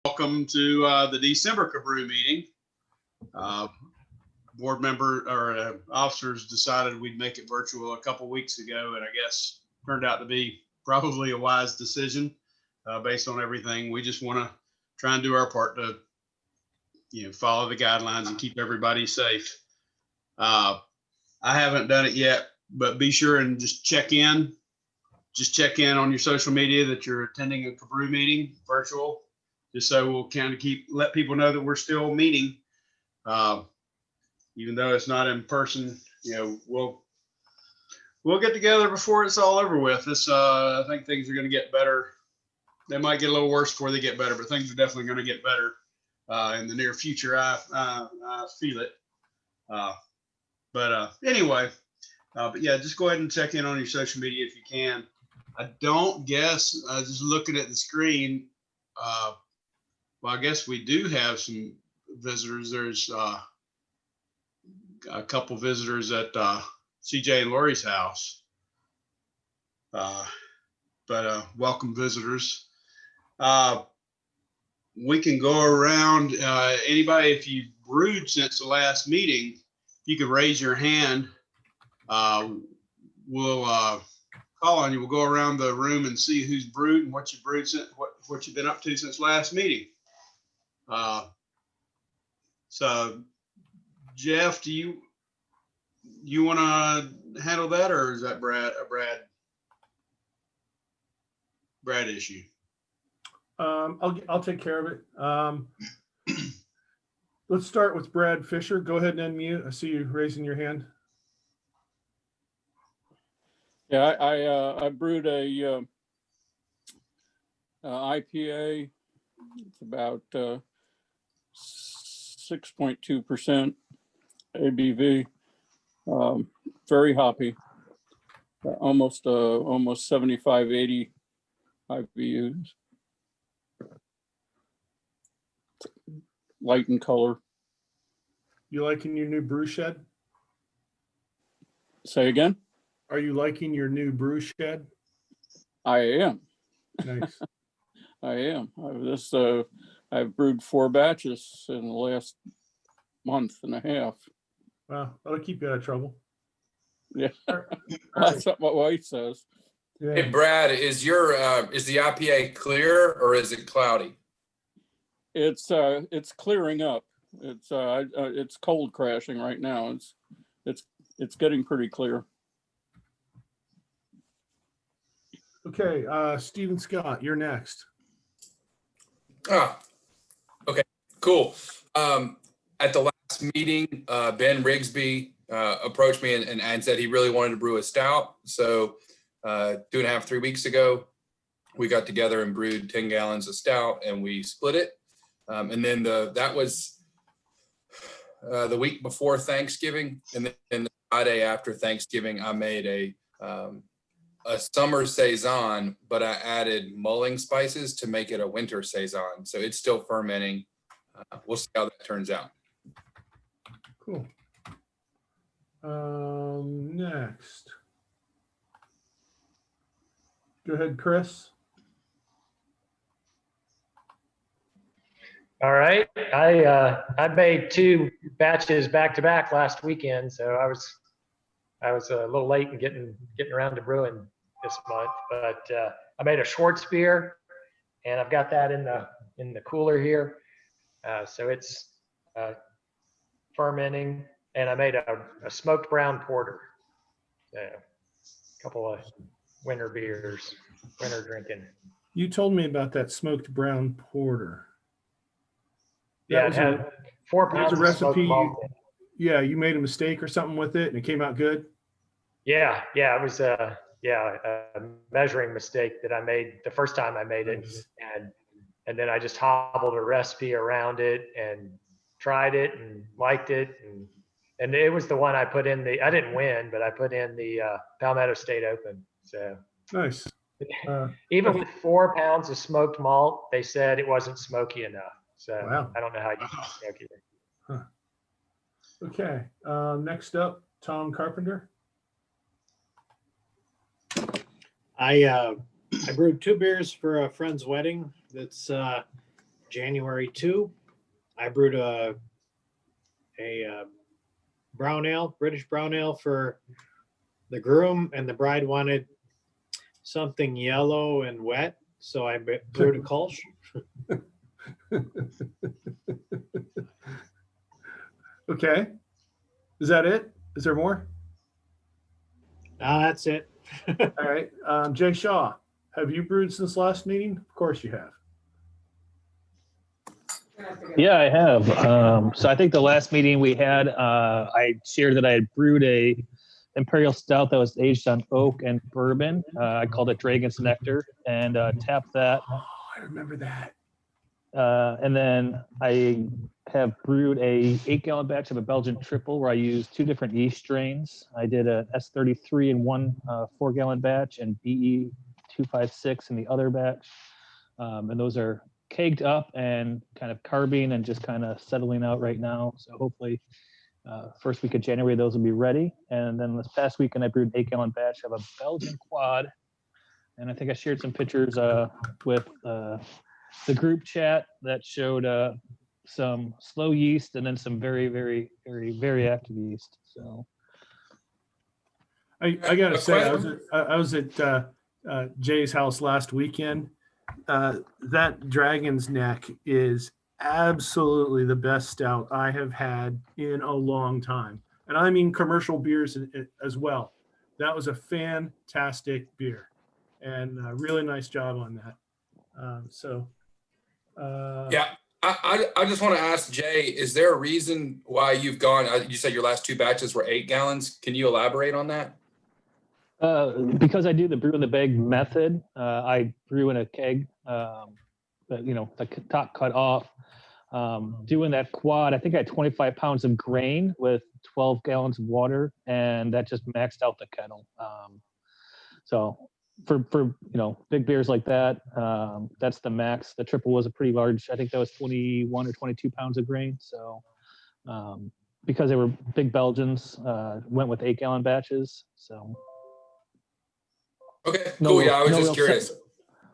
Welcome to the December CABREW meeting. Board member or officers decided we'd make it virtual a couple weeks ago, and I guess turned out to be probably a wise decision based on everything. We just want to try and do our part to, follow the guidelines and keep everybody safe. I haven't done it yet, but be sure and just check in. Just check in on your social media that you're attending a CABREW meeting virtual, just so we'll kind of let people know that we're still meeting. Even though it's not in person, we'll get together before it's all over with. I think things are going to get better. They might get a little worse before they get better, but things are definitely going to get better in the near future. I feel it. Anyway, but yeah, just go ahead and check in on your social media if you can. I don't guess, just looking at the screen, well, I guess we do have some visitors. There's a couple visitors at CJ and Lori's house. Welcome visitors. We can go around. Anybody, if you've brewed since the last meeting, you can raise your hand. We'll call on you. We'll go around the room and see who's brewed and what you brewed since, what you've been up to since last meeting. So Jeff, do you want to handle that, or is that Brad issue? I'll take care of it. Let's start with Brad Fisher. Go ahead and unmute. I see you raising your hand. Yeah, I brewed a IPA. It's about 6.2% ABV. Very hoppy. Almost 75, 80 IBUs. Light in color. You liking your new brew shed? Say again? Are you liking your new brew shed? I am. Nice. I am. I've brewed 4 batches in the last month and a half. Wow, that'll keep you out of trouble. Yeah. All That's what my wife says. Yeah. Hey Brad, is the IPA clear or is it cloudy? It's clearing up. It's cold crashing right now. It's getting pretty clear. Okay, Stephen Scott, you're next. Okay, cool. At the last meeting, Ben Rigsby approached me and said he really wanted to brew a stout. So 2.5, 3 weeks ago, we got together and brewed 10 gallons of stout and we split it. And then that was the week before Thanksgiving, and then the Friday after Thanksgiving, I made a summer saison, but I added mulling spices to make it a winter saison. So it's still fermenting. We'll see how that turns out. Cool. Next. Go ahead, Chris. All right, I made 2 batches back to back last weekend, so I was a little late in getting around to brewing this month. But I made a Schwartz beer, and I've got that in the cooler here, so it's fermenting. And I made a smoked brown porter, so a couple of winter beers, winter drinking. You told me about that smoked brown porter. Yeah, it had 4 pounds of recipe. malt in it. Yeah, you made a mistake or something with it and it came out good? Yeah, it was a measuring mistake that I made the first time I made it. Nice. And then I just hobbled a recipe around it and tried it and liked it. And it was the one I put in I didn't win, but I put in the Palmetto State Open. So Nice. even with 4 pounds of smoked malt, they said it wasn't smoky enough. So Wow. I don't know how you can smoky it. Huh. Okay. Next up, Tom Carpenter. I brewed 2 beers for a friend's wedding. That's January 2, I brewed a brown ale, British brown ale for the groom, and the bride wanted something yellow and wet, so I brewed a Kolsch. Okay. Is that it? Is there more? That's it. All right. Jay Shaw, have you brewed since last meeting? Of course you have. Yeah, I have. So I think the last meeting we had, I shared that I had brewed a imperial stout that was aged on oak and bourbon. I called it Dragon's Nectar, and tapped that. Oh, I remember that. And then I have brewed a 8-gallon batch of a Belgian triple where I used 2 different yeast strains. I did a S33 in one 4-gallon batch and BE256 in the other batch. And those are kegged up and kind of carbing and just kind of settling out right now. So hopefully first week of January, those will be ready. And then this past weekend, I brewed an 8-gallon batch of a Belgian quad. And I think I shared some pictures with the group chat that showed some slow yeast and then some very, very, very, very active yeast. So I gotta say, I was at Jay's house last weekend. That Dragon's Neck is absolutely the best stout I have had in a long time. And I mean commercial beers as well. That was a fantastic beer and a really nice job on that. Yeah, I just want to ask Jay, is there a reason why you've gone, you said your last 2 batches were 8 gallons. Can you elaborate on that? Because I do the brew in the bag method, I brew in a keg, the top cut off. Doing that quad, I think I had 25 pounds of grain with 12 gallons of water, and that just maxed out the kettle. So for big beers like that, that's the max. The triple was a pretty large. I think that was 21 or 22 pounds of grain. So because they were big Belgians, went with 8-gallon batches. So. Okay, cool. Yeah, I was just curious.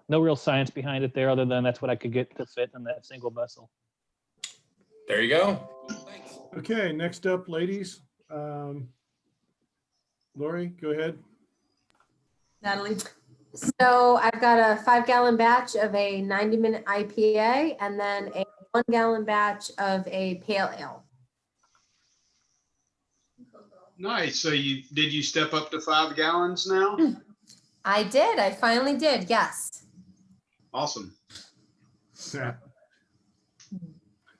No real science behind it there, other than that's what I could get to fit in that single vessel. There you go. Thanks. Okay, next up, ladies. Lori, go ahead. Natalie. So I've got a 5-gallon batch of a 90-minute IPA and then a 1-gallon batch of a pale ale. Nice. So did you step up to 5 gallons now? I did. I finally did. Yes. Awesome. Yeah.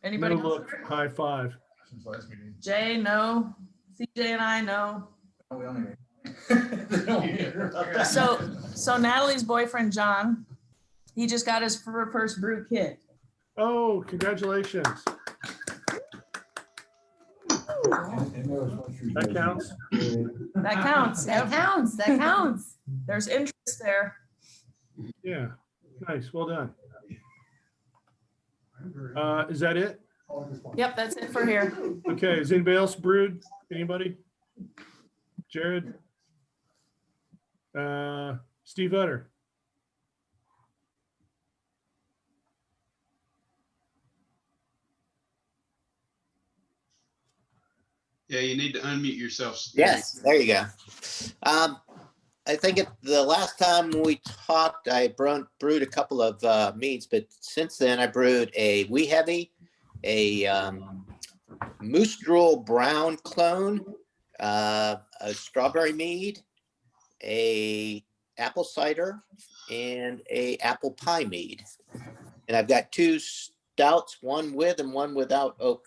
Anybody No else? look, high five. Jay, no. CJ and I, no. So Natalie's boyfriend, John, he just got his first brew kit. Oh, congratulations. That counts. That counts. That Yep. counts. That counts. There's interest there. Yeah, nice, well done. Is that it? Yep, that's it for here. Okay, is anybody else brewed? Anybody? Jared? Steve Utter? Yeah, you need to unmute yourself. Steve. Yes, there you go. I think the last time we talked, I brewed a couple of meads, but since then I brewed a Wee Heavy, a Moose Drool Brown clone, a strawberry mead, a apple cider, and a apple pie mead. And I've got 2 stouts, one with and one without oak,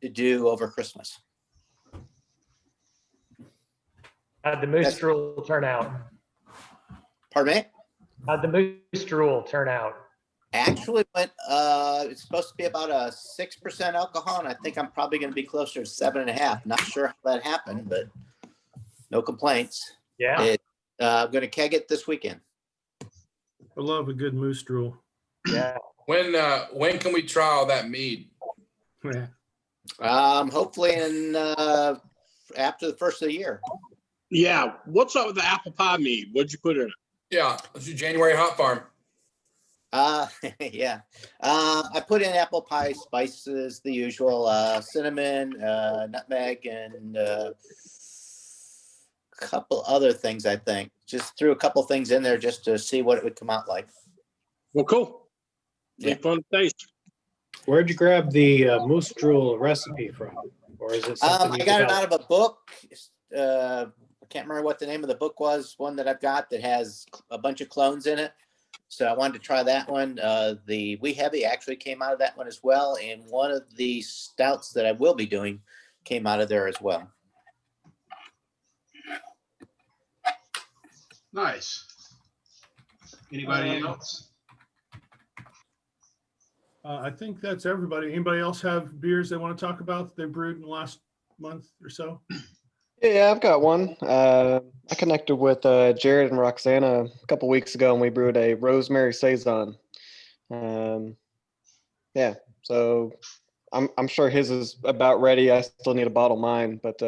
to do over Christmas. How'd the moose drool turn out? Pardon me? How'd the moose drool turn out? Actually went, it's supposed to be about a 6% alcohol, and I think I'm probably going to be closer to 7.5. Not sure how that happened, but no complaints. Yeah. I'm going to keg it this weekend. I love a good moose drool. Yeah. When can we try all that mead? Yeah. Hopefully after the first of the year. Yeah. What's up with the apple pie mead? What'd you put in it? Yeah, let's do January Hot Farm. Yeah. I put in apple pie spices, the usual, cinnamon, nutmeg, and couple other things, I think. Just threw a couple things in there just to see what it would come out like. Well, cool. Yeah. Be fun to taste. Where'd you grab the moose drool recipe from? Or is it something I you got it developed? out of a book. I can't remember what the name of the book was. One that I've got that has a bunch of clones in it. So I wanted to try that one. The Wee Heavy actually came out of that one as well. And one of the stouts that I will be doing came out of there as well. Nice. Anybody else? I think that's everybody. Anybody else have beers they want to talk about that they brewed in the last month or so? Yeah, I've got one. I connected with Jared and Roxana a couple weeks ago, and we brewed a rosemary saison. Yeah, so I'm sure his is about ready. I still need to bottle mine, but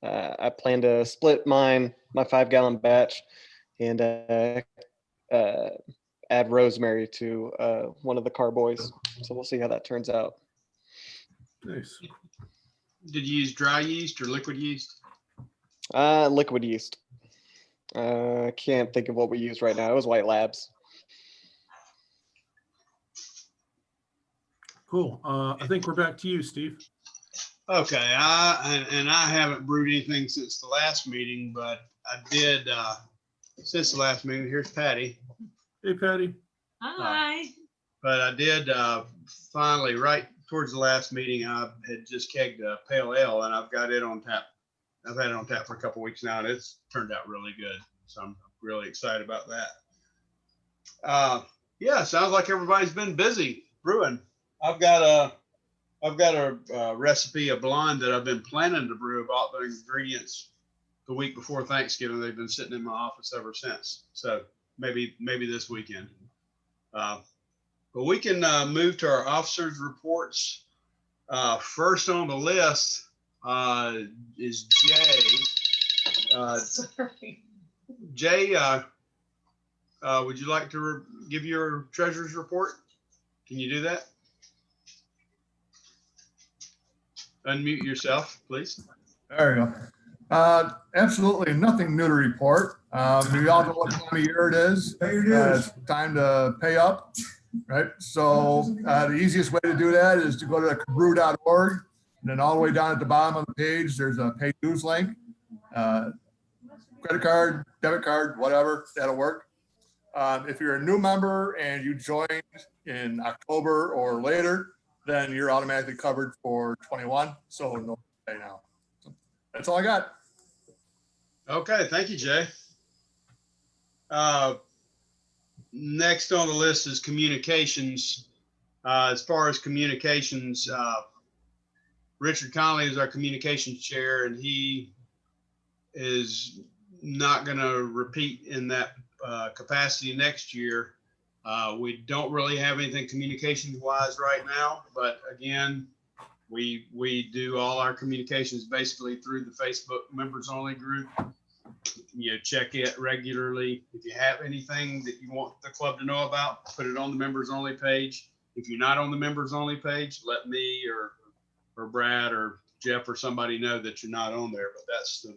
I plan to split my 5-gallon batch, and add rosemary to one of the carboys. So we'll see how that turns out. Nice. Did you use dry yeast or liquid yeast? Liquid yeast. I can't think of what we used right now. It was White Labs. Cool. I think we're back to you, Steve. Okay, I haven't brewed anything since the last meeting, but I did since the last meeting. Here's Patty. Hey, Patty. Hi. But I did finally, right towards the last meeting, I had just kegged a pale ale, and I've got it on tap. I've had it on tap for a couple weeks now, and it's turned out really good. So I'm really excited about that. Yeah, sounds like everybody's been busy brewing. I've got a recipe, a blonde that I've been planning to brew. I bought the ingredients the week before Thanksgiving. They've been sitting in my office ever since. So maybe this weekend. But we can move to our officers' reports. First on the list is Jay. Sorry. Jay, would you like to give your treasurer's report? Can you do that? Unmute yourself, please. There you go. Absolutely nothing new to report. We all know what time of year it is. It's time to pay up, right? So the easiest way to do that is to go to CABREW.org, and then all the way down at the bottom of the page, there's a pay dues link. Credit card, debit card, whatever, that'll work. If you're a new member and you joined in October or later, then you're automatically covered for 21. So no pay now. So that's all I got. Okay, thank you, Jay. Next on the list is communications. As far as communications, Richard Conley is our communications chair, and he is not going to repeat in that capacity next year. We don't really have anything communications wise right now, but again, we do all our communications basically through the Facebook members only group. You check it regularly. If you have anything that you want the club to know about, put it on the members only page. If you're not on the members only page, let me or Brad or Jeff or somebody know that you're not on there, but that's the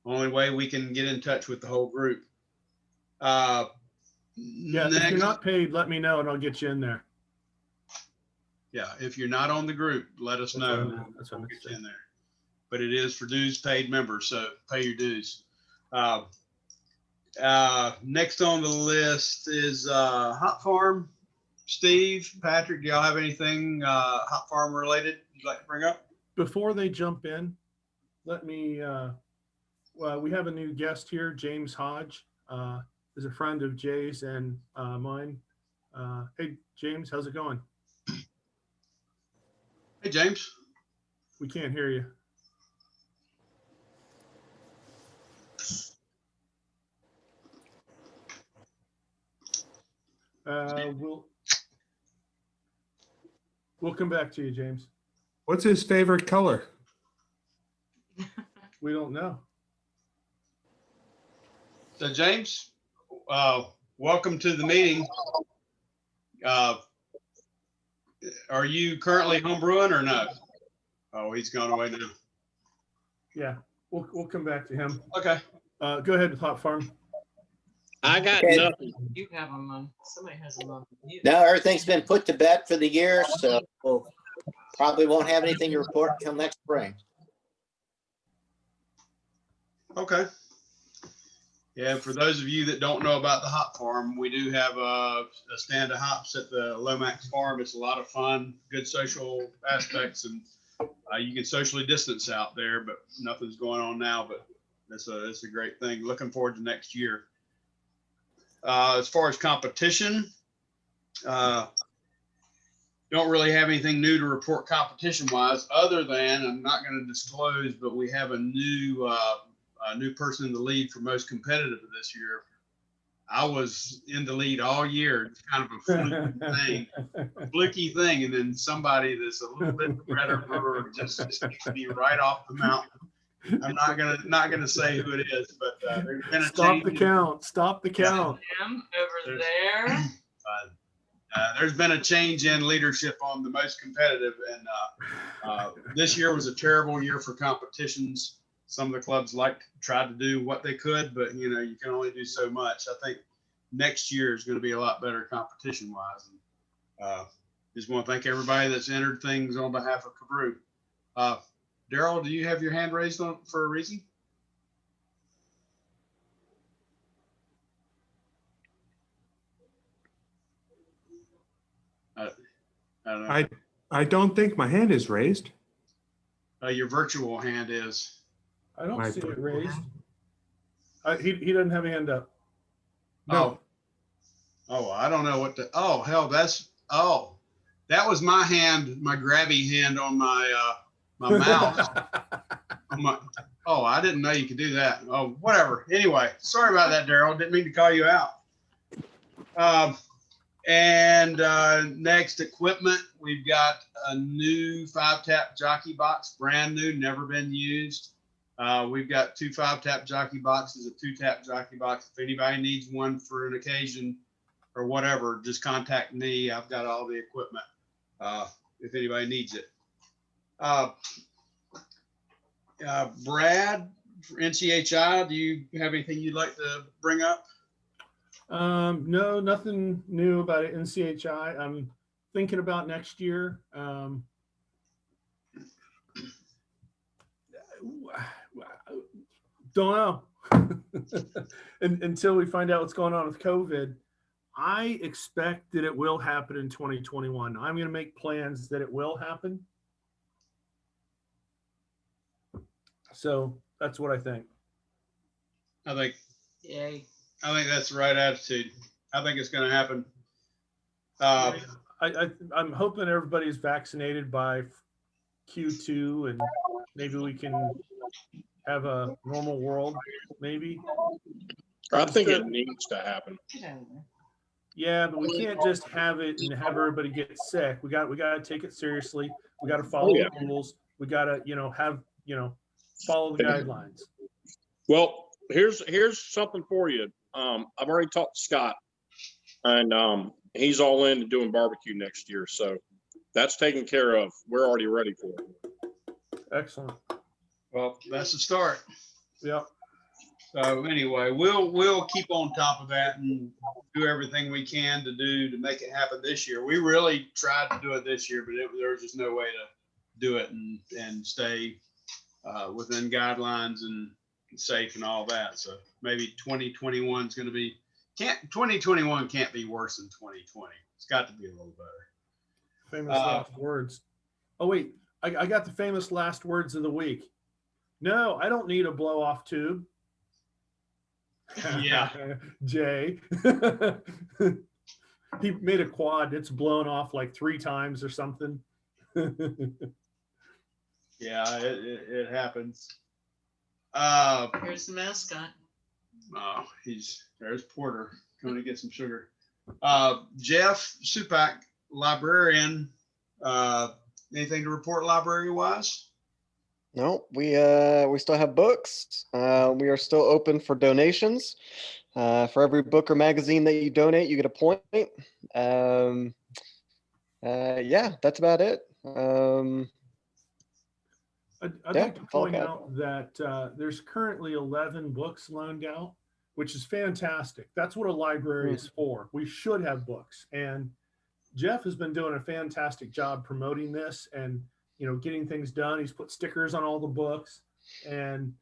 only way we can get in touch with the whole group. Yeah, if you're not paid, let me know and I'll get you in there. Yeah, if you're not on the group, let us know. That's what We'll get you in there. But it is for dues paid members, so pay your dues. Next on the list is Hot Farm. Steve, Patrick, do y'all have anything Hot Farm related you'd like to bring up? Before they jump in, let me, well, we have a new guest here, James Hodge. Is a friend of Jay's and mine. Hey, James, how's it going? Hey, James. We can't hear you. We'll come back to you, James. What's his favorite color? We don't know. So James, welcome to the meeting. Are you currently home brewing or no? Oh, he's gone away now. Yeah, we'll come back to him. Okay. Go ahead, Hot Farm. I got Okay. nothing. You have them on, somebody has them on mute. No, everything's been put to bed for the year, so we'll probably won't have anything to report until next spring. Okay. Yeah, for those of you that don't know about the hop farm, we do have a stand of hops at the Lomax farm. It's a lot of fun, good social aspects, and you can socially distance out there, but nothing's going on now, but it's a great thing. Looking forward to next year. As far as competition, don't really have anything new to report competition wise, other than I'm not going to disclose, but we have a new person in the lead for most competitive this year. I was in the lead all year. It's kind of a fluky thing, and then somebody that's a little bit better brewer just kicked me right off the mountain. I'm not gonna say who it is, but there's been a Stop the change. count. Stop the count. Them over there. There's been a change in leadership on the most competitive, and this year was a terrible year for competitions. Some of the clubs tried to do what they could, but you can only do so much. I think next year is going to be a lot better competition wise. And just want to thank everybody that's entered things on behalf of CABREW. Daryl, do you have your hand raised for a reason? I don't know. I don't think my hand is raised. Your virtual hand is. I don't see it raised. He doesn't have a hand up. No. Oh, I don't know what hell, that was my hand, my grabby hand on my mouse. I didn't know you could do that. Oh, whatever. Anyway, sorry about that, Daryl. Didn't mean to call you out. Next, equipment. We've got a new 5-tap jockey box, brand new, never been used. We've got 2 5-tap jockey boxes, a 2-tap jockey box. If anybody needs one for an occasion or whatever, just contact me. I've got all the equipment if anybody needs it. Brad, for NCHI, do you have anything you'd like to bring up? No, nothing new about it. NCHI. I'm thinking about next year. Don't know. Until we find out what's going on with COVID. I expect that it will happen in 2021. I'm going to make plans that it will happen. So that's what I think. Yay. I think that's the right attitude. I think it's going to happen. I'm hoping everybody's vaccinated by Q2 and maybe we can have a normal world, maybe. I think it needs to happen. Yeah, but we can't just have it and have everybody get sick. We got to take it seriously. We got to follow the rules. We got to, follow the guidelines. Well, here's something for you. I've already talked to Scott, and he's all in to doing barbecue next year. So that's taken care of. We're already ready for it. Excellent. Well, that's the start. Yep. So anyway, we'll keep on top of that and do everything we can to make it happen this year. We really tried to do it this year, but there was just no way to do it and stay within guidelines and safe and all that. So maybe 2021 is going to be 2021 can't be worse than 2020. It's got to be a little better. Famous last words. Oh wait, I got the famous last words of the week. No, I don't need a blow off tube. Yeah. Jay. He made a quad. It's blown off like 3 times or something. Yeah, it happens. Here's the mascot. Oh, there's Porter coming to get some sugar. Jeff Supak, librarian. Anything to report library wise? No, we still have books. We are still open for donations. For every book or magazine that you donate, you get a point. Yeah, that's about it. I'd Yeah, like to that's all I point got. out that there's currently 11 books loaned out, which is fantastic. That's what a library is for. We should have books. And Jeff has been doing a fantastic job promoting this and, getting things done. He's put stickers on all the books. And,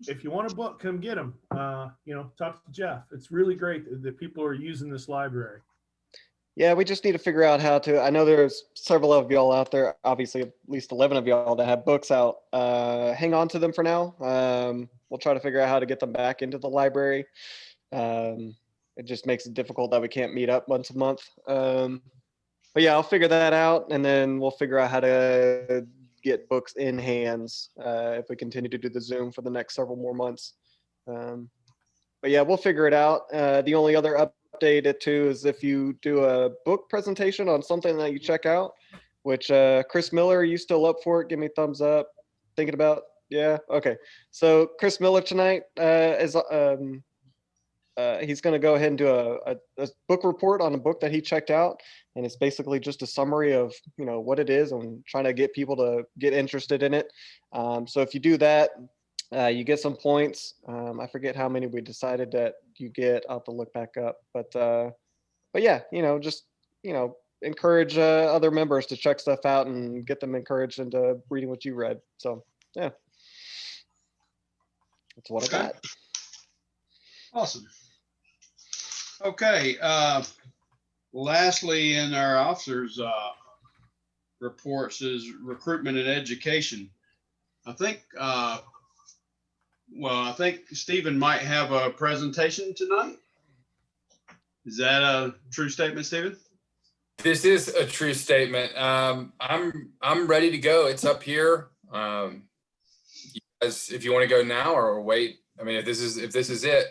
if you want a book, come get them. Talk to Jeff. It's really great that people are using this library. Yeah, we just need to figure out how to. I know there's several of y'all out there, obviously at least 11 of y'all that have books out. Hang on to them for now. We'll try to figure out how to get them back into the library. It just makes it difficult that we can't meet up once a month. But yeah, I'll figure that out, and then we'll figure out how to get books in hands if we continue to do the Zoom for the next several more months. But yeah, we'll figure it out. The only other update it too is if you do a book presentation on something that you check out, which Chris Miller, are you still up for it? Give me a thumbs up. Thinking about, yeah, okay. So Chris Miller tonight is he's going to go ahead and do a book report on a book that he checked out, and it's basically just a summary of what it is and trying to get people to get interested in it. So if you do that, you get some points. I forget how many we decided that you get. I'll have to look back up, but yeah, just encourage other members to check stuff out and get them encouraged into reading what you read. So yeah, that's what I got. Awesome. Okay. Lastly, in our officers' reports is recruitment and education. I think Stephen might have a presentation tonight. Is that a true statement, Stephen? This is a true statement. I'm ready to go. It's up here. You guys, if you want to go now or wait, I mean, if this is it,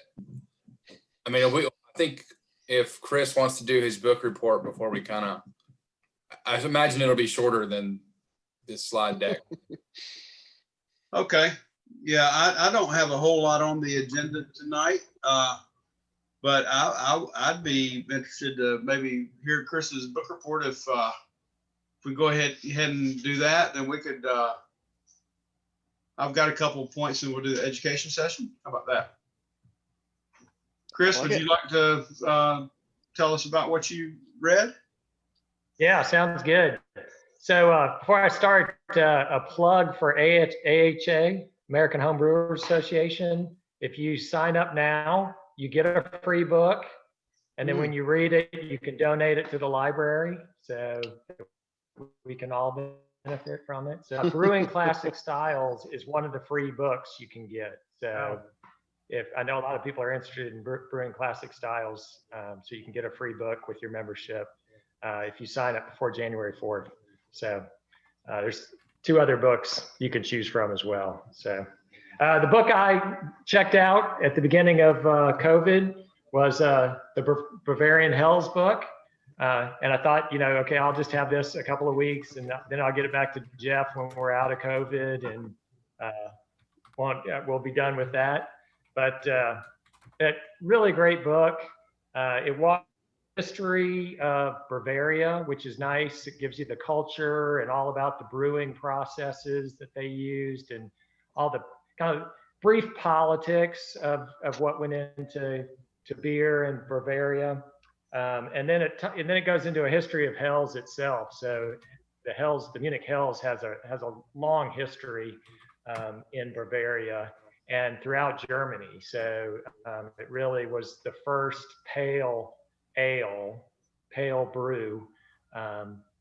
I mean, I think if Chris wants to do his book report before we I imagine it'll be shorter than this slide deck. Okay. Yeah, I don't have a whole lot on the agenda tonight, but I'd be interested to maybe hear Chris's book report. If we go ahead and do that, then we could. I've got a couple of points, and we'll do the education session. How about that? Chris, would you like to tell us about what you read? Yeah, sounds good. So before I start, a plug for AHA, American Home Brewers Association. If you sign up now, you get a free book. And then when you read it, you can donate it to the library. So we can all benefit from it. So Brewing Classic Styles is one of the free books you can get. So if I know a lot of people are interested in brewing classic styles, so you can get a free book with your membership if you sign up before January 4th. So there's 2 other books you could choose from as well. So the book I checked out at the beginning of COVID was the Bavarian Hells book. And I thought, okay, I'll just have this a couple of weeks and then I'll get it back to Jeff when we're out of COVID and we'll be done with that. But a really great book. It walks history of Bavaria, which is nice. It gives you the culture and all about the brewing processes that they used and all the kind of brief politics of what went into beer in Bavaria. And then it goes into a history of Hells itself. So the Munich Hells has a long history in Bavaria and throughout Germany. So it really was the first pale brew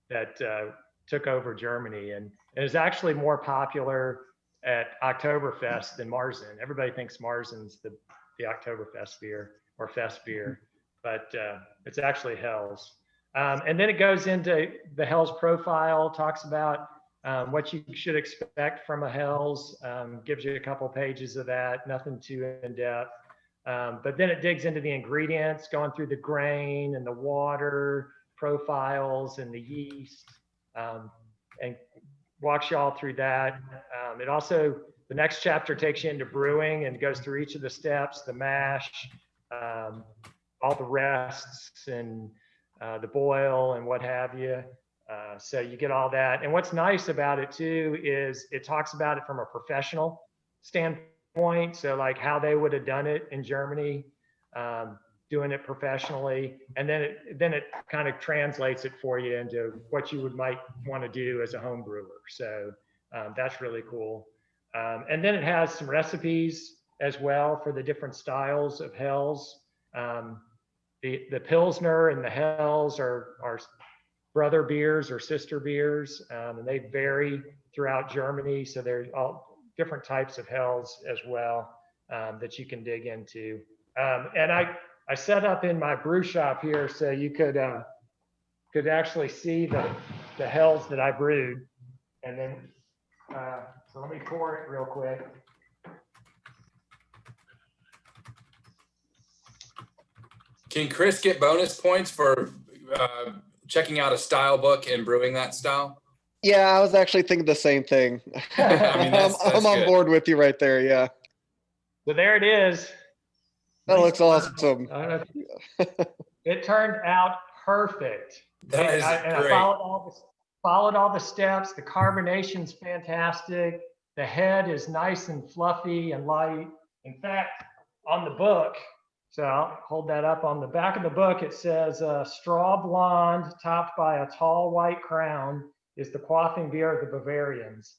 that took over Germany. And it was actually more popular at Oktoberfest than Marzen. Everybody thinks Marzen's the Oktoberfest beer or fest beer, but it's actually Hells. And then it goes into the Hells profile, talks about what you should expect from a Hells, gives you a couple pages of that, nothing too in depth. But then it digs into the ingredients, going through the grain and the water profiles and the yeast, and walks you all through that. It also, the next chapter takes you into brewing and goes through each of the steps, the mash, all the rests and the boil and what have you. So you get all that. And what's nice about it too is it talks about it from a professional standpoint. So like how they would have done it in Germany, doing it professionally, and then it kind of translates it for you into what you might want to do as a home brewer. So that's really cool. And then it has some recipes as well for the different styles of Hells. The Pilsner and the Hells are brother beers or sister beers, and they vary throughout Germany. So there's all different types of Hells as well that you can dig into. And I set up in my brew shop here so you could actually see the Hells that I brewed. And then, so let me pour it real quick. Can Chris get bonus points for checking out a style book and brewing that style? Yeah, I was actually thinking the same thing. I mean, that's I'm on good. board with you right there. Yeah, So there it is. that looks awesome. It turned out perfect. That is I great. followed all the steps. The carbonation's fantastic. The head is nice and fluffy and light. In fact, on the book, so I'll hold that up. On the back of the book, it says straw blonde topped by a tall white crown is the quaffing beer of the Bavarians.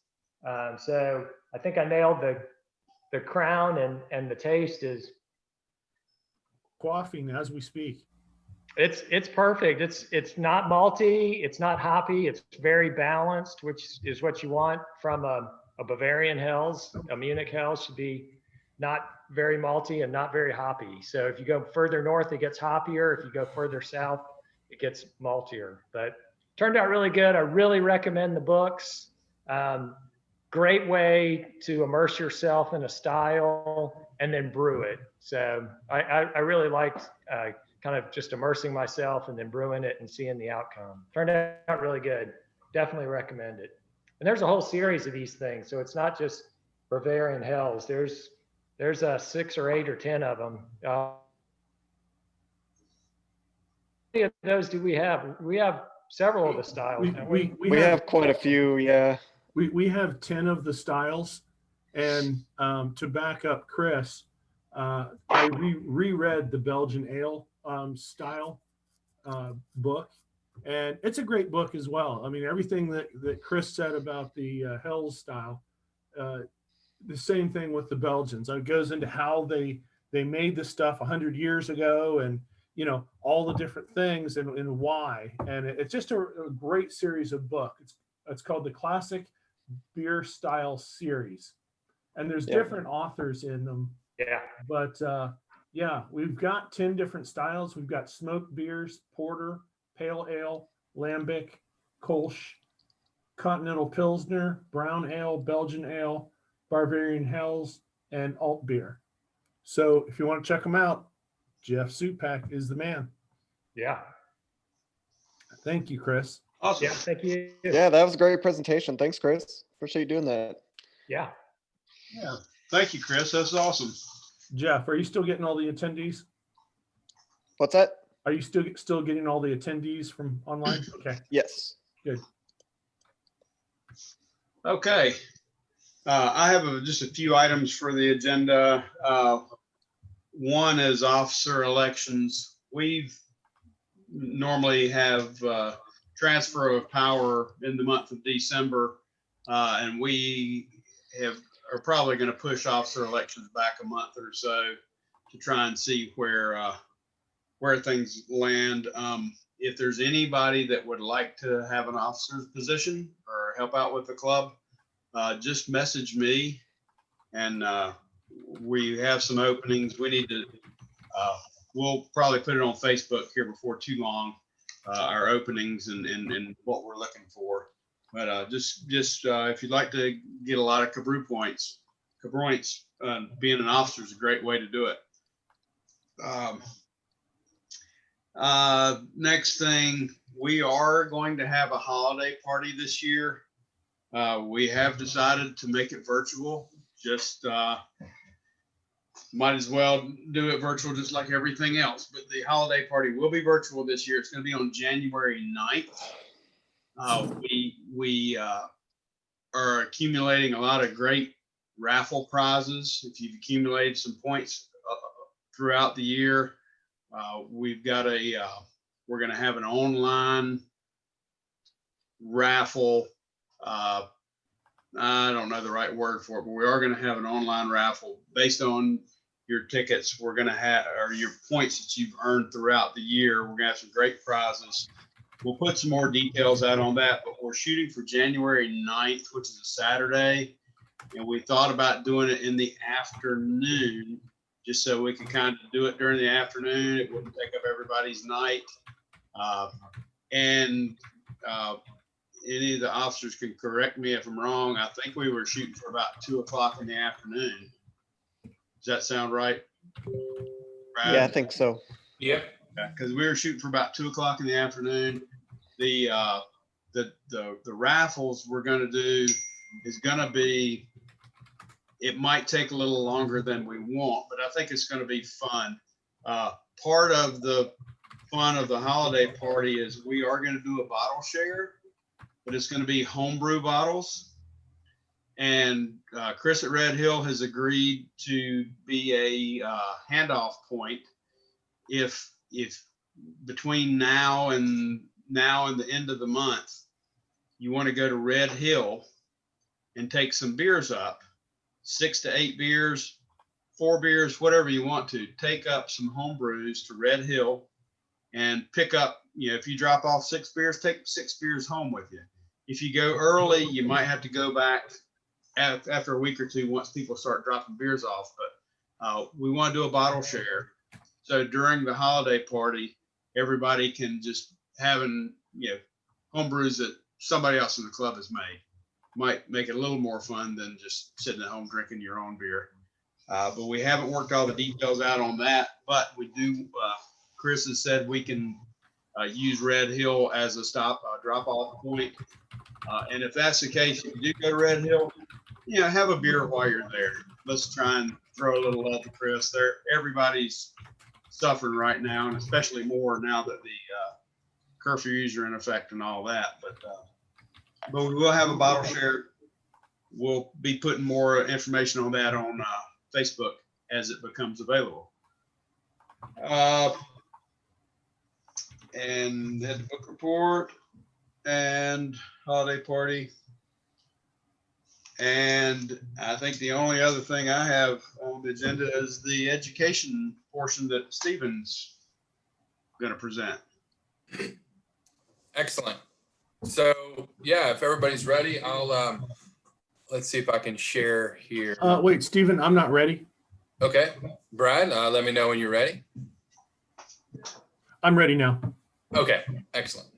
So I think I nailed the crown, and the taste is Quaffing as we speak. it's perfect. It's not malty, it's not hoppy, it's very balanced, which is what you want from a Bavarian Hells. A Munich Hells should be not very malty and not very hoppy. So if you go further north, it gets hoppier. If you go further south, it gets maltier. But turned out really good. I really recommend the books. Great way to immerse yourself in a style and then brew it. So I really liked kind of just immersing myself and then brewing it and seeing the outcome. Turned out really good. Definitely recommend it. And there's a whole series of these things. So it's not just Bavarian Hells. There's 6 or 8 or 10 of them. How many of those do we have? We have several of the styles. We have quite a few, yeah. We have 10 of the styles. And to back up Chris, I reread the Belgian Ale style book, and it's a great book as well. I mean, everything that Chris said about the Hells style, the same thing with the Belgians. It goes into how they made the stuff 100 years ago, and all the different things and why. And it's just a great series of books. It's called the Classic Beer Style Series, and there's different authors in them. Yeah. But yeah, we've got 10 different styles. We've got smoked beers, porter, pale ale, lambic, kolsch, continental pilsner, brown ale, Belgian ale, Bavarian Hells, and alt beer. So if you want to check them out, Jeff Supak is the man. Yeah. Thank you, Chris. Awesome. Yeah, thank you. Yeah, that was a great presentation. Thanks, Chris. Appreciate you doing that. Yeah. Yeah. Thank you, Chris. That's awesome. Jeff, are you still getting all the attendees? What's that? Are you still getting all the attendees from online? Okay. Yes. Good. Okay. I have just a few items for the agenda. One is officer elections. We've normally have transfer of power in the month of December, and we are probably going to push officer elections back a month or so to try and see where things land. If there's anybody that would like to have an officer's position or help out with the club, just message me, and we have some openings. We need to, we'll probably put it on Facebook here before too long, our openings and what we're looking for. But just if you'd like to get a lot of CABREW points, being an officer is a great way to do it. Next thing, we are going to have a holiday party this year. We have decided to make it virtual, just might as well do it virtual just like everything else. But the holiday party will be virtual this year. It's going to be on January 9th. We are accumulating a lot of great raffle prizes. If you've accumulated some points throughout the year, we've got we're going to have an online raffle. I don't know the right word for it, but we are going to have an online raffle based on your tickets. We're going to have, or your points that you've earned throughout the year. We're going to have some great prizes. We'll put some more details out on that, but we're shooting for January 9th, which is a Saturday. And we thought about doing it in the afternoon, just so we could kind of do it during the afternoon. It wouldn't take up everybody's night. Any of the officers can correct me if I'm wrong. I think we were shooting for about 2 o'clock in the afternoon. Does that sound right, Brad? Yeah, I think so. Yep. Because we were shooting for about 2 o'clock in the afternoon. The raffles we're going to do is going to be, it might take a little longer than we want, but I think it's going to be fun. Part of the fun of the holiday party is we are going to do a bottle share, but it's going to be homebrew bottles. And Chris at Red Hill has agreed to be a handoff point if between now and the end of the month, you want to go to Red Hill and take some beers up, 6 to 8 beers, 4 beers, whatever you want to, take up some home brews to Red Hill and pick up, if you drop off 6 beers, take 6 beers home with you. If you go early, you might have to go back after a week or two once people start dropping beers off. But we want to do a bottle share. So during the holiday party, everybody can just having, home brews that somebody else in the club has made. Might make it a little more fun than just sitting at home drinking your own beer. But we haven't worked all the details out on that. But we do, Chris has said we can use Red Hill as a drop-off point. And if that's the case, if you do go to Red Hill, have a beer while you're there. Let's try and throw a little love to Chris. Everybody's suffering right now, and especially more now that the curfews are in effect and all that. But we will have a bottle share. We'll be putting more information on that on Facebook as it becomes available. And had the book report and holiday party. And I think the only other thing I have on the agenda is the education portion that Stephen's going to present. Excellent. So yeah, if everybody's ready, I'll let's see if I can share here. Wait, Stephen, I'm not ready. Okay, Brad, let me know when you're ready. I'm ready now. Okay, excellent.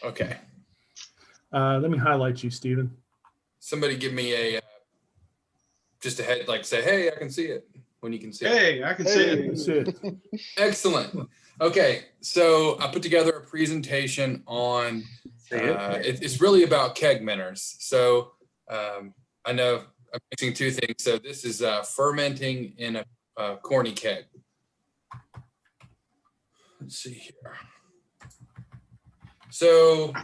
Okay. Let me highlight you, Stephen. Somebody give me a just a head, like say, hey, I can see it when you can see it. Hey, I can see it. Excellent. Okay, so I put together a presentation on, it's really about keg miners. So I know I'm mixing two things. So this is fermenting in a corny keg. Let's see here. So,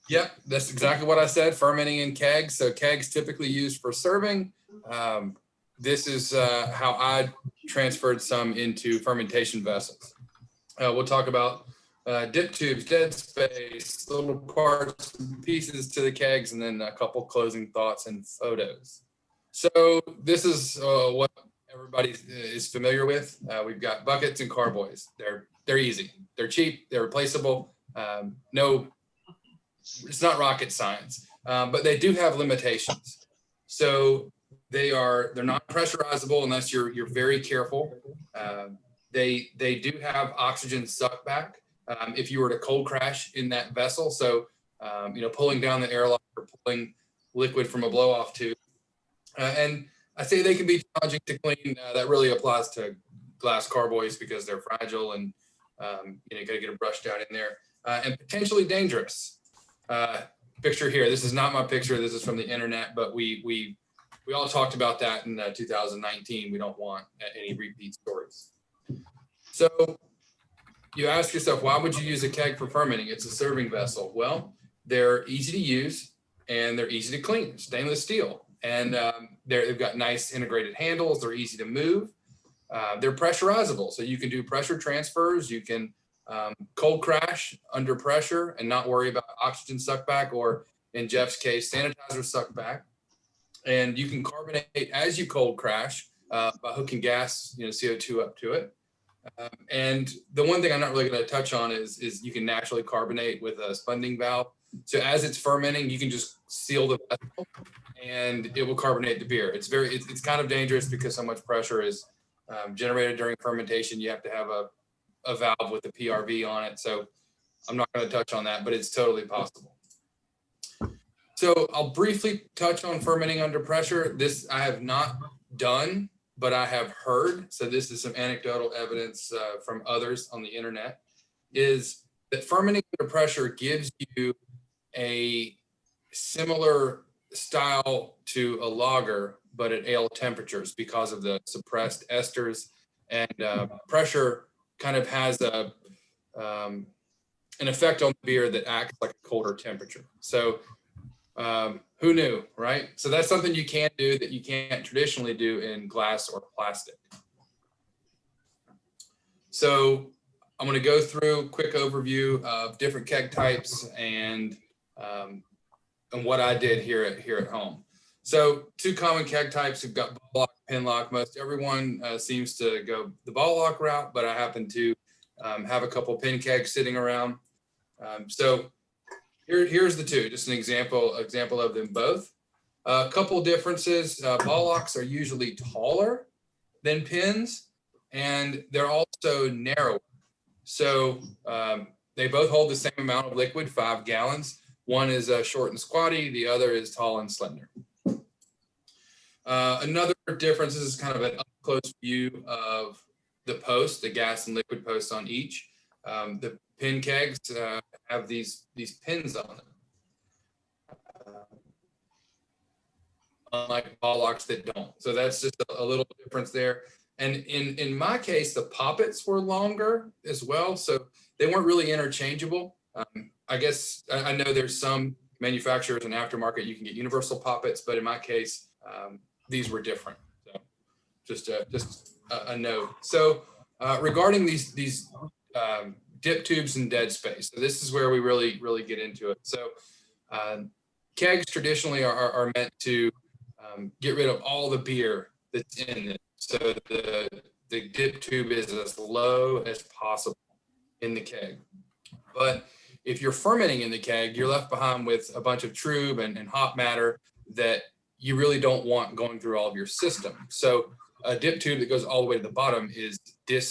yep, that's exactly what I said, fermenting in kegs. So kegs typically used for serving. This is how I transferred some into fermentation vessels. We'll talk about dip tubes, dead space, little parts and pieces to the kegs, and then a couple closing thoughts and photos. So this is what everybody is familiar with. We've got buckets and carboys. They're easy. They're cheap. They're replaceable. It's not rocket science, but they do have limitations. So they're not pressurizable unless you're very careful. They do have oxygen suck back if you were to cold crash in that vessel. So pulling down the airlock or pulling liquid from a blow off tube. And I say they can be challenging to clean. That really applies to glass carboys because they're fragile and you got to get a brush down in there, and potentially dangerous. Picture here. This is not my picture. This is from the internet, but we we all talked about that in 2019. We don't want any repeat stories. So you ask yourself, why would you use a keg for fermenting? It's a serving vessel. Well, they're easy to use and they're easy to clean, stainless steel. And they've got nice integrated handles. They're easy to move. They're pressurizable. So you can do pressure transfers. You can cold crash under pressure and not worry about oxygen suckback, or in Jeff's case, sanitizer suckback. And you can carbonate as you cold crash by hooking gas, CO2 up to it. And the one thing I'm not really going to touch on is you can naturally carbonate with a spunding valve. So as it's fermenting, you can just seal the vessel and it will carbonate the beer. It's kind of dangerous because so much pressure is generated during fermentation. You have to have a valve with a PRV on it. So I'm not going to touch on that, but it's totally possible. So I'll briefly touch on fermenting under pressure. This I have not done, but I have heard. So this is some anecdotal evidence from others on the internet, is that fermenting under pressure gives you a similar style to a lager, but at ale temperatures because of the suppressed esters, and pressure kind of has an effect on the beer that acts like a colder temperature. So who knew, right? So that's something you can do that you can't traditionally do in glass or plastic. So I'm going to go through a quick overview of different keg types and what I did here at home. So 2 common keg types. We've got ball lock, pin lock. Most everyone seems to go the ball lock route, but I happen to have a couple pin kegs sitting around. So here's the 2, just an example of them both. A couple differences. Ball locks are usually taller than pins, and they're also narrower. So they both hold the same amount of liquid, 5 gallons. One is short and squatty, the other is tall and slender. Another difference is kind of an up-close view of the post, the gas and liquid posts on each. The pin kegs have these pins on them, unlike ball locks that don't. So that's just a little difference there. And in my case, the poppets were longer as well, so they weren't really interchangeable. I guess I know there's some manufacturers and aftermarket you can get universal poppets, but in my case, these were different. So just a note. So regarding these dip tubes and dead space, so this is where we really get into it. So kegs traditionally are meant to get rid of all the beer that's in it. So the dip tube is as low as possible in the keg. But if you're fermenting in the keg, you're left behind with a bunch of trub and hop matter that you really don't want going through all of your system. So a dip tube that goes all the way to the bottom is a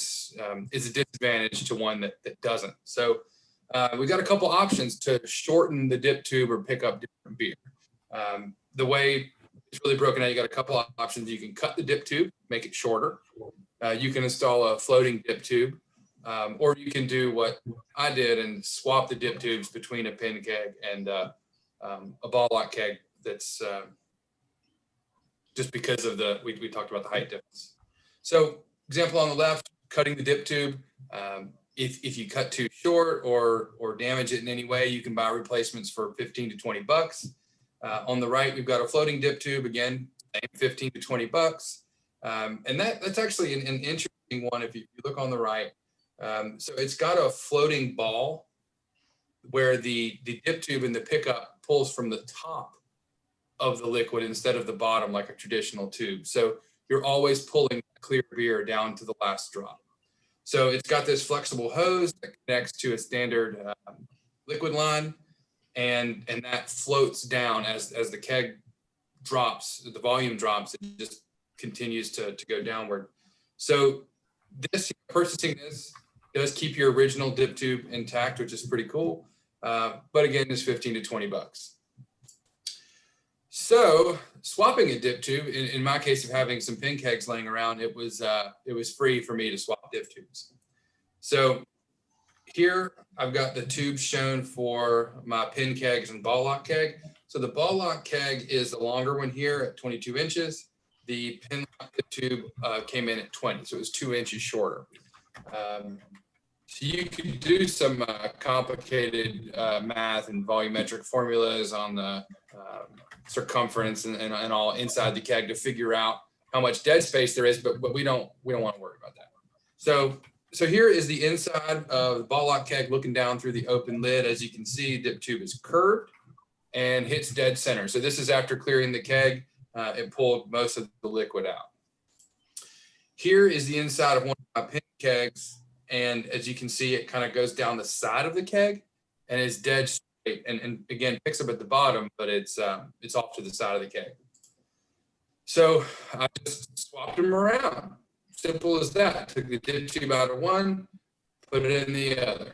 disadvantage to one that doesn't. So we've got a couple options to shorten the dip tube or pick up different beer. The way it's really broken out, you got a couple of options. You can cut the dip tube, make it shorter. You can install a floating dip tube, or you can do what I did and swap the dip tubes between a pin keg and a ball lock keg. That's just because of we talked about the height difference. So example on the left, cutting the dip tube. If you cut too short or damage it in any way, you can buy replacements for 15 to 20 bucks. On the right, we've got a floating dip tube, again, 15 to 20 bucks. And that's actually an interesting one if you look on the right. So it's got a floating ball where the dip tube in the pickup pulls from the top of the liquid instead of the bottom like a traditional tube. So you're always pulling clear beer down to the last drop. So it's got this flexible hose that connects to a standard liquid line, and that floats down as the keg drops, the volume drops, it just continues to go downward. So purchasing this does keep your original dip tube intact, which is pretty cool. But again, it's 15 to 20 bucks. So swapping a dip tube, in my case of having some pin kegs laying around, it was free for me to swap dip tubes. So here I've got the tubes shown for my pin kegs and ball lock keg. So the ball lock keg is the longer one here at 22 inches. The pin lock tube came in at 20, so it was 2 inches shorter. So you could do some complicated math and volumetric formulas on the circumference and all inside the keg to figure out how much dead space there is, but we don't want to worry about that. So here is the inside of the ball lock keg looking down through the open lid. As you can see, dip tube is curved and hits dead center. So this is after clearing the keg. It pulled most of the liquid out. Here is the inside of one of my pin kegs. And as you can see, it kind of goes down the side of the keg and is dead straight. And again, picks up at the bottom, but it's off to the side of the keg. So I just swapped them around. Simple as that. Took the dip tube out of one, put it in the other,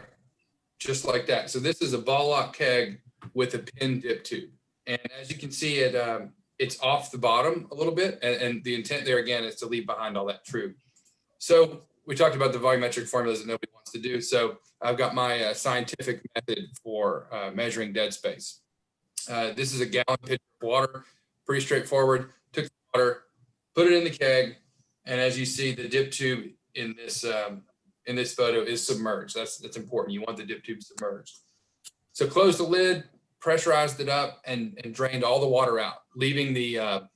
just like that. So this is a ball lock keg with a pin dip tube. And as you can see, it's off the bottom a little bit. And the intent there, again, is to leave behind all that trube. So we talked about the volumetric formulas that nobody wants to do. So I've got my scientific method for measuring dead space. This is a gallon pitcher of water, pretty straightforward. Took the water, put it in the keg. And as you see, the dip tube in this photo is submerged. That's important. You want the dip tube submerged. So closed the lid, pressurized it up, and drained all the water out, leaving the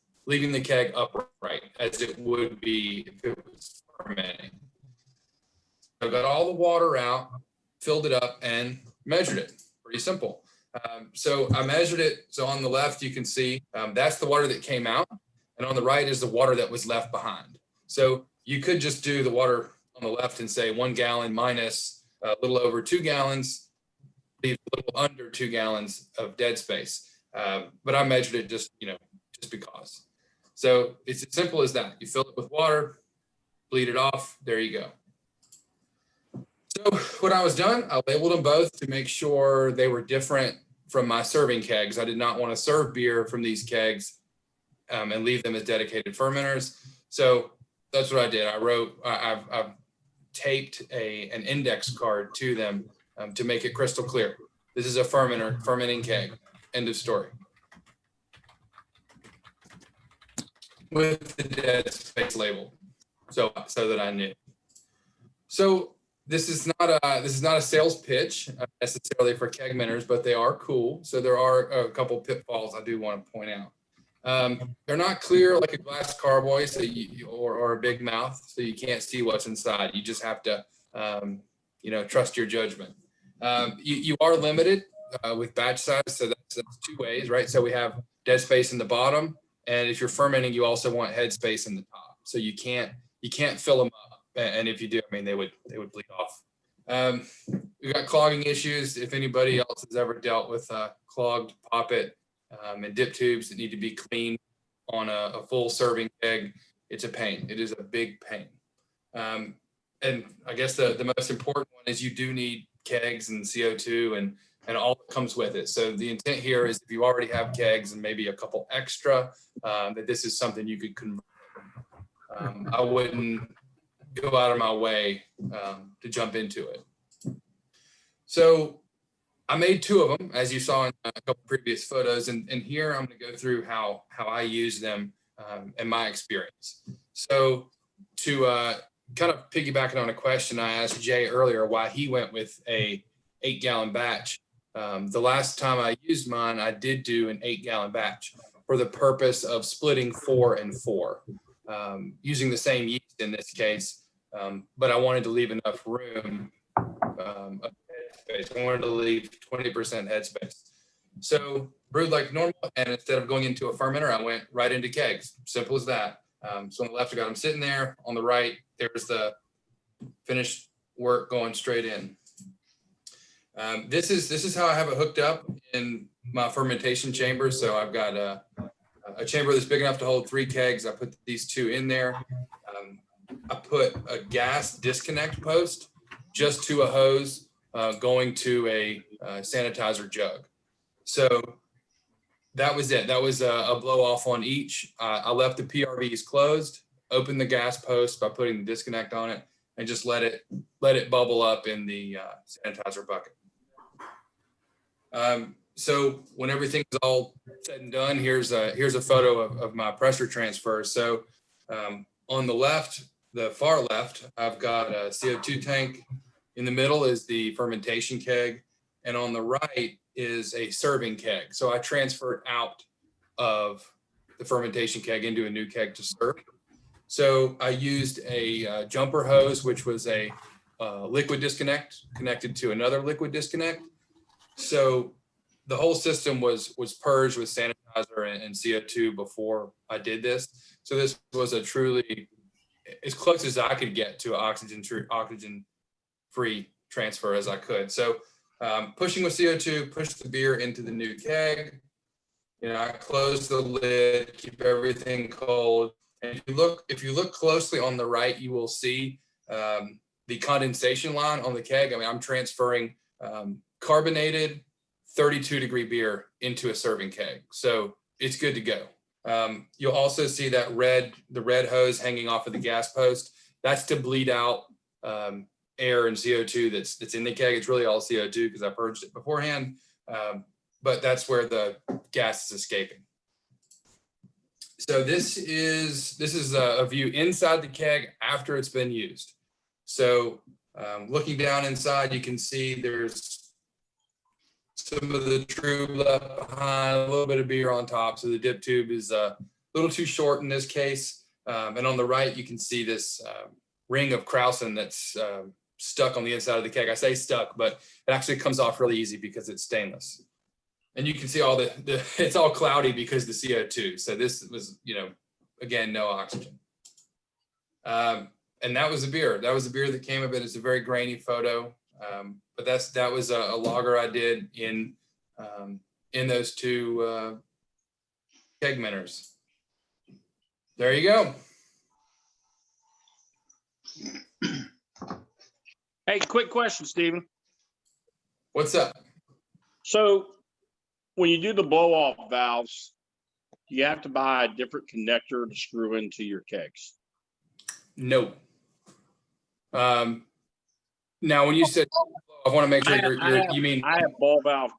keg upright as it would be if it was fermenting. I got all the water out, filled it up, and measured it. Pretty simple. So I measured it. So on the left, you can see that's the water that came out, and on the right is the water that was left behind. So you could just do the water on the left and say 1 gallon minus a little over 2 gallons, leave a little under 2 gallons of dead space. But I measured it just because. So it's as simple as that. You fill it with water, bleed it off, there you go. So when I was done, I labeled them both to make sure they were different from my serving kegs. I did not want to serve beer from these kegs and leave them as dedicated fermenters. So that's what I did. I've taped an index card to them to make it crystal clear. This is a fermenting keg. End of story. With the dead space label, so that I knew. So this is not a sales pitch necessarily for keg mentors, but they are cool. So there are a couple pitfalls I do want to point out. They're not clear like a glass carboy, so or a big mouth, so you can't see what's inside. You just have to, trust your judgment. You are limited with batch size, so that's 2 ways, right? So we have dead space in the bottom, and if you're fermenting, you also want head space in the top. So you can't fill them up, and if you do, I mean, they would bleed off. We've got clogging issues. If anybody else has ever dealt with clogged poppet and dip tubes that need to be cleaned on a full serving keg, it's a pain. It is a big pain. And I guess the most important one is you do need kegs and CO2 and all that comes with it. So the intent here is if you already have kegs and maybe a couple extra, that this is something you could convert. I wouldn't go out of my way to jump into it. So I made 2 of them, as you saw in a couple previous photos, and here I'm going to go through how I use them in my experience. So to kind of piggybacking on a question I asked Jay earlier, why he went with a 8-gallon batch. The last time I used mine, I did do an 8-gallon batch for the purpose of splitting 4 and 4, using the same yeast in this case, but I wanted to leave enough room. I wanted to leave 20% headspace. So brewed like normal, and instead of going into a fermenter, I went right into kegs. Simple as that. So on the left, I got them sitting there. On the right, there's the finished work going straight in. This is how I have it hooked up in my fermentation chamber. So I've got a chamber that's big enough to hold 3 kegs. I put these 2 in there. I put a gas disconnect post just to a hose going to a sanitizer jug. So that was it. That was a blow off on each. I left the PRVs closed, opened the gas post by putting the disconnect on it, and just let it bubble up in the sanitizer bucket. So when everything's all said and done, here's a photo of my pressure transfer. So on the left, the far left, I've got a CO2 tank. In the middle is the fermentation keg. And on the right is a serving keg. So I transferred out of the fermentation keg into a new keg to serve. So I used a jumper hose, which was a liquid disconnect connected to another liquid disconnect. So the whole system was purged with sanitizer and CO2 before I did this. So this was a truly as close as I could get to oxygen free transfer as I could. So pushing with CO2, push the beer into the new keg. I close the lid, keep everything cold. And if you look closely on the right, you will see the condensation line on the keg. I mean, I'm transferring carbonated 32-degree beer into a serving keg. So it's good to go. You'll also see that the red hose hanging off of the gas post. That's to bleed out air and CO2 that's in the keg. It's really all CO2 because I purged it beforehand. But that's where the gas is escaping. So this is a view inside the keg after it's been used. So looking down inside, you can see there's some of the tube left behind, a little bit of beer on top. So the dip tube is a little too short in this case. And on the right, you can see this ring of Krausen that's stuck on the inside of the keg. I say stuck, but it actually comes off really easy because it's stainless. And you can see all it's all cloudy because the CO2. So this was, again, no oxygen. And that was a beer. That was a beer that came of it. It's a very grainy photo. But that was a lager I did in those two keg minners. There you go. Hey, quick question, Stephen. What's up? So when you do the blow off valves, you have to buy a different connector to screw into your kegs. No. Now, when you said, I want to make sure you mean. I have ball valve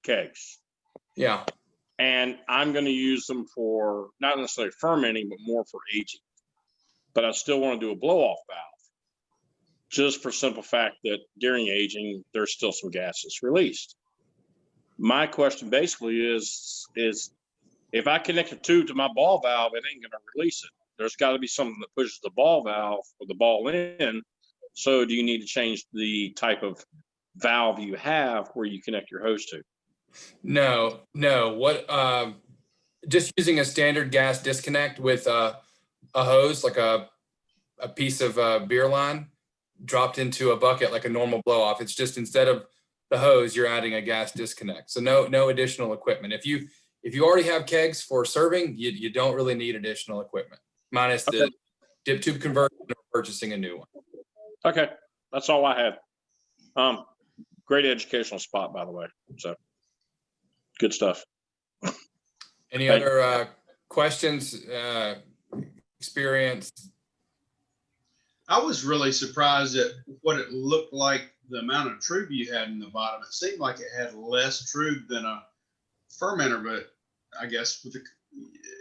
kegs. Yeah. And I'm going to use them for not necessarily fermenting, but more for aging. But I still want to do a blow off valve. Just for simple fact that during aging, there's still some gases released. My question basically is if I connect a tube to my ball valve, it ain't going to release it. There's got to be something that pushes the ball valve or the ball in. So do you need to change the type of valve you have where you connect your hose to? No. What? Just using a standard gas disconnect with a hose, like a piece of beer line dropped into a bucket like a normal blow off. It's just instead of the hose, you're adding a gas disconnect. So no additional equipment. If you already have kegs for serving, you don't really need additional equipment, minus the dip tube conversion or purchasing a new one. Okay, that's all I had. Great educational spot, by the way. So good stuff. Any other questions, experience? I was really surprised at what it looked like, the amount of trub you had in the bottom. It seemed like it had less trub than a fermenter, but I guess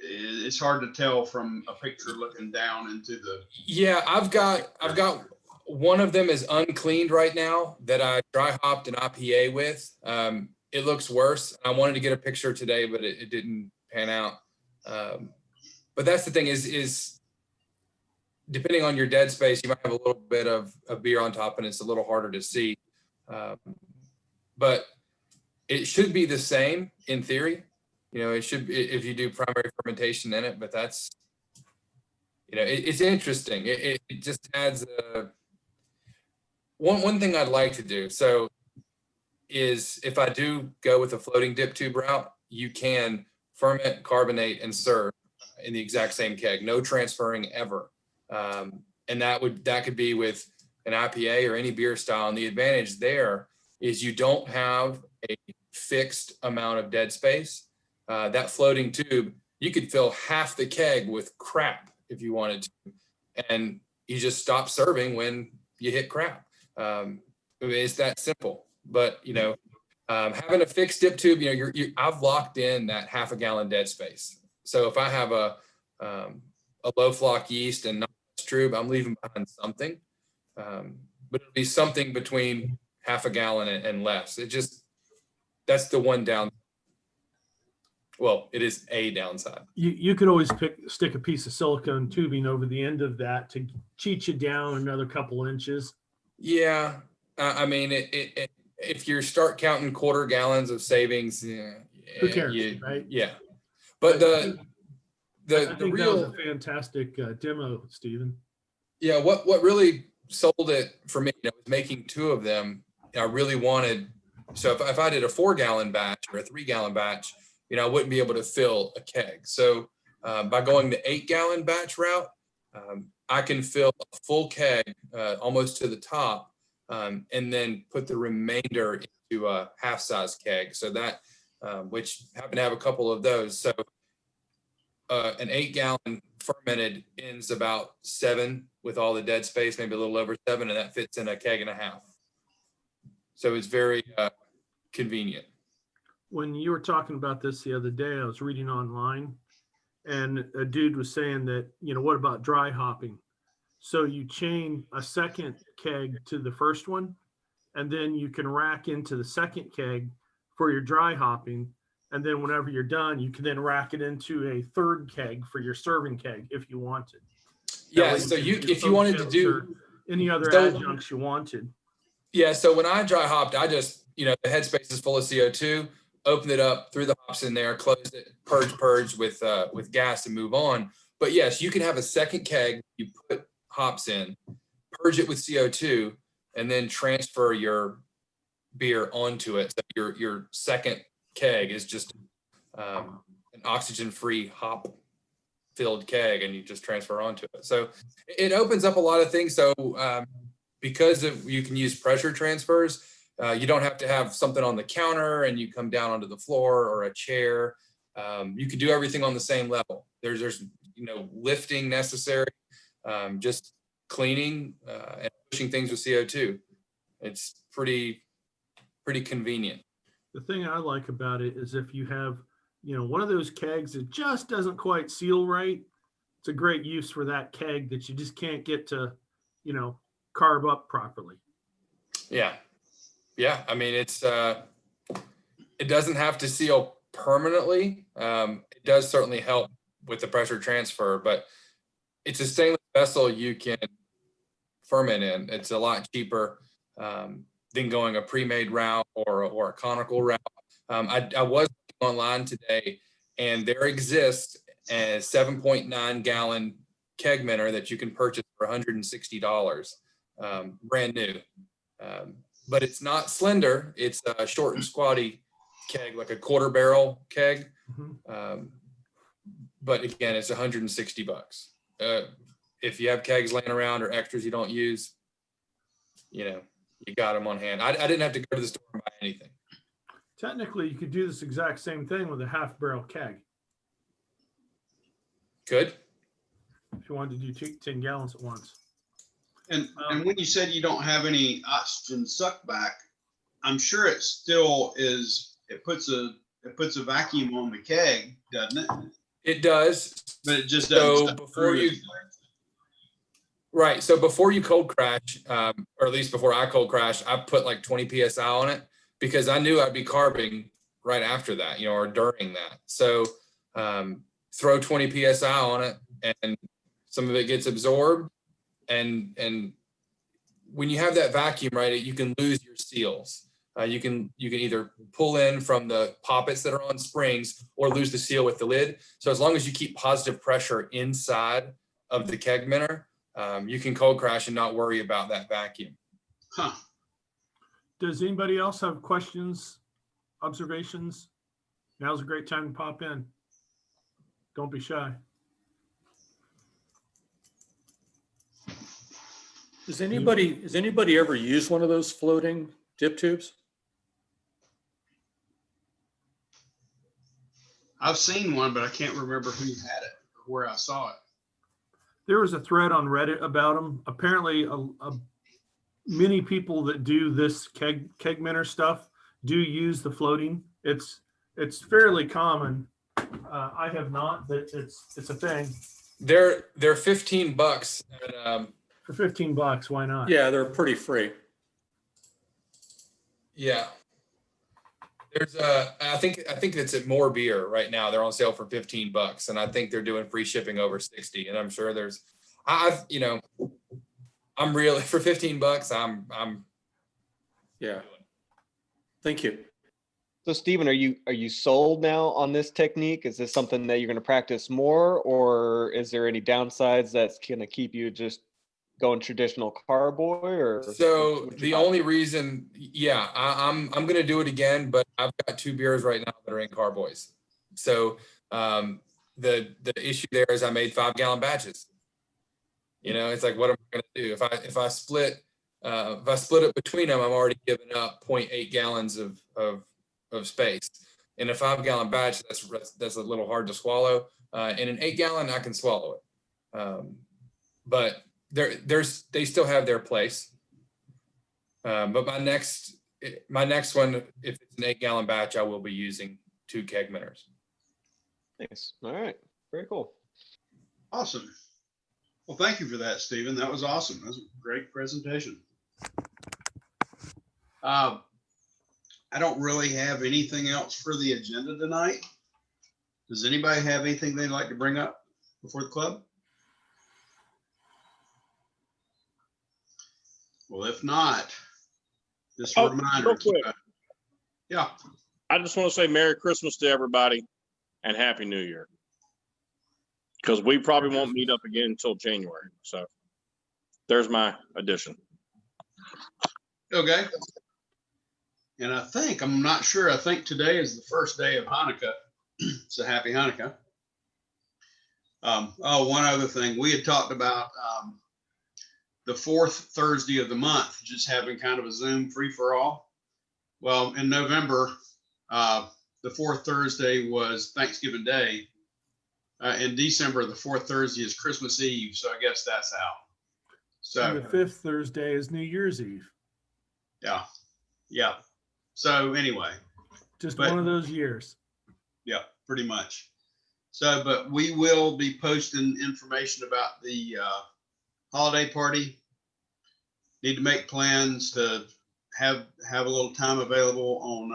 it's hard to tell from a picture looking down into the. Yeah, I've got one of them is uncleaned right now that I dry hopped an IPA with. It looks worse. I wanted to get a picture today, but it didn't pan out. But that's the thing is depending on your dead space, you might have a little bit of beer on top and it's a little harder to see. But it should be the same in theory. It should be if you do primary fermentation in it, but that's, it's interesting. It just adds one thing I'd like to do. So is if I do go with a floating dip tube route, you can ferment, carbonate, and serve in the exact same keg, no transferring ever. And that could be with an IPA or any beer style. And the advantage there is you don't have a fixed amount of dead space. That floating tube, you could fill half the keg with crap if you wanted to, and you just stop serving when you hit crap. It's that simple. But Having a fixed dip tube, I've locked in that half a gallon dead space. So if I have a low flock yeast and not tube, I'm leaving behind something. But it'll be something between half a gallon and less. That's the one down. Well, it is a downside. You could always stick a piece of silicone tubing over the end of that to cheat you down another couple inches. Yeah. I mean, if you start counting quarter gallons of savings, Who cares, right? Yeah. But I think real, that was a fantastic demo, Stephen. Yeah, what really sold it for me, was making 2 of them. I really wanted, so if I did a 4-gallon batch or a 3-gallon batch, I wouldn't be able to fill a keg. So by going the 8-gallon batch route, I can fill a full keg almost to the top, and then put the remainder into a half-size keg. So that, which happen to have a couple of those. So an 8-gallon fermented ends about 7 with all the dead space, maybe a little over 7, and that fits in a keg and a half. So it's very convenient. When you were talking about this the other day, I was reading online, and a dude was saying that, what about dry hopping? So you chain a second keg to the first one, and then you can rack into the second keg for your dry hopping. And then whenever you're done, you can then rack it into a third keg for your serving keg if you wanted. Yeah, so if you wanted to do any other adjuncts you wanted. Yeah, so when I dry hopped, I just, the headspace is full of CO2, opened it up, threw the hops in there, closed it, purge with gas and move on. But yes, you can have a second keg, you put hops in, purge it with CO2, and then transfer your beer onto it. So your second keg is just an oxygen-free hop-filled keg, and you just transfer onto it. So it opens up a lot of things. So because you can use pressure transfers, you don't have to have something on the counter and you come down onto the floor or a chair. You can do everything on the same level. There's lifting necessary, just cleaning and pushing things with CO2. It's pretty convenient. The thing I like about it is if you have, one of those kegs that just doesn't quite seal right, it's a great use for that keg that you just can't get to, carb up properly. Yeah. Yeah. I mean, it doesn't have to seal permanently. It does certainly help with the pressure transfer, but it's a stainless vessel you can ferment in. It's a lot cheaper than going a pre-made route or a conical route. I was online today, and there exists a 7.9 gallon keg minter that you can purchase for $160, brand new. But it's not slender. It's a short and squatty keg, like a quarter barrel keg. But again, it's $160. If you have kegs laying around or extras you don't use, you got them on hand. I didn't have to go to the store and buy anything. Technically, you could do this exact same thing with a half barrel keg. Good. If you wanted to do 10 gallons at once. And when you said you don't have any oxygen suck back, I'm sure it still is. It puts a vacuum on the keg, doesn't it? It does. But it just doesn't. So before you, right. So before you cold crash, or at least before I cold crash, I put like 20 PSI on it because I knew I'd be carbing right after that, or during that. So throw 20 PSI on it, and some of it gets absorbed. And when you have that vacuum, right, you can lose your seals. You can either pull in from the poppets that are on springs or lose the seal with the lid. So as long as you keep positive pressure inside of the keg minter, you can cold crash and not worry about that vacuum. Huh. Does anybody else have questions, observations? Now's a great time to pop in. Don't be shy. Has anybody ever used one of those floating dip tubes? I've seen one, but I can't remember who had it or where I saw it. There was a thread on Reddit about them. Apparently, many people that do this keg minter stuff do use the floating. It's fairly common. I have not, but it's a thing. They're $15 and For $15, why not? Yeah, they're pretty free. yeah. There's I think it's at More Beer right now. They're on sale for $15, and I think they're doing free shipping over 60. And I'm sure there's, I'm really for $15. I'm Yeah. Thank you. So Stephen, are you sold now on this technique? Is this something that you're going to practice more, or is there any downsides that's going to keep you just going traditional carboy? Or So what's your the thought? only reason, yeah, I'm gonna do it again, but I've got 2 beers right now that are in carboys. So the issue there is I made 5-gallon batches. You know, it's like, what am I gonna do if I split it between them? I'm already giving up 0.8 gallons of space. In a 5-gallon batch, that's a little hard to swallow. In an 8-gallon, I can swallow it, but they still have their place. But my next one, if it's an 8-gallon batch, I will be using 2 keg miners. Nice. All right. Very cool. Awesome. Well, thank you for that, Stephen. That was awesome. That was a great presentation. I don't really have anything else for the agenda tonight. Does anybody have anything they'd like to bring up before the club? Well, if not, just a reminder. Real quick. Yeah. I just want to say Merry Christmas to everybody and Happy New Year. Because we probably won't meet up again until January. So there's my addition. Okay. And I'm not sure, I think today is the first day of Hanukkah. So happy Hanukkah. One other thing, we had talked about the 4th Thursday of the month, just having kind of a Zoom free for all. Well, in November, the 4th Thursday was Thanksgiving Day. In December, the 4th Thursday is Christmas Eve. So I guess that's out. So And the 5th Thursday is New Year's Eve. Yeah. Yeah. So anyway, one of those years. Yeah, pretty much. So, but we will be posting information about the holiday party. Need to make plans to have a little time available on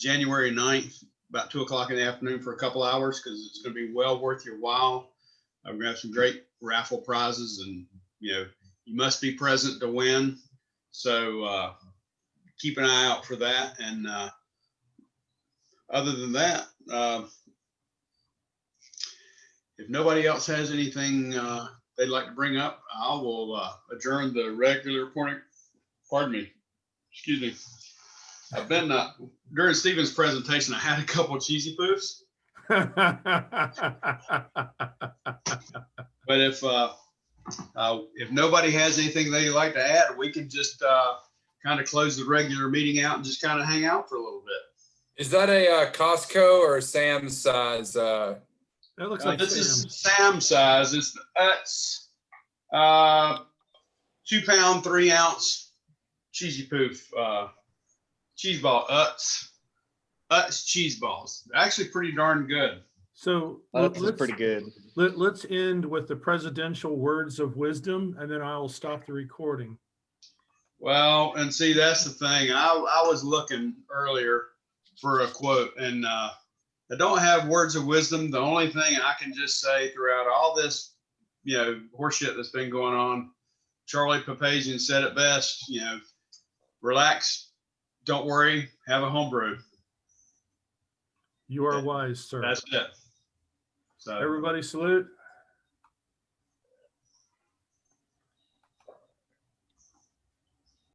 January 9th, about 2:00 in the afternoon for a couple hours, because it's going to be well worth your while. I'm going to have some great raffle prizes, and you must be present to win. So keep an eye out for that. And other than that, if nobody else has anything they'd like to bring up, I will adjourn the regular point. Pardon me. Excuse me. I've been during Stephen's presentation, I had a couple of cheesy poofs. But if nobody has anything they'd like to add, we can just kind of close the regular meeting out and just kind of hang out for a little bit. Is that a Costco or Sam's size? That looks like this Sam's. is Sam's size. It's the Utz 2-pound, 3-ounce cheesy poof cheese ball. Utz cheese balls. They're actually pretty darn good. So That's pretty good. Let's end with the presidential words of wisdom, and then I will stop the recording. Well, and see, that's the thing. I was looking earlier for a quote, and I don't have words of wisdom. The only thing I can just say throughout all this, horseshit that's been going on, Charlie Papazian said it best, relax, don't worry, have a homebrew. You are wise, sir. That's it. So everybody salute.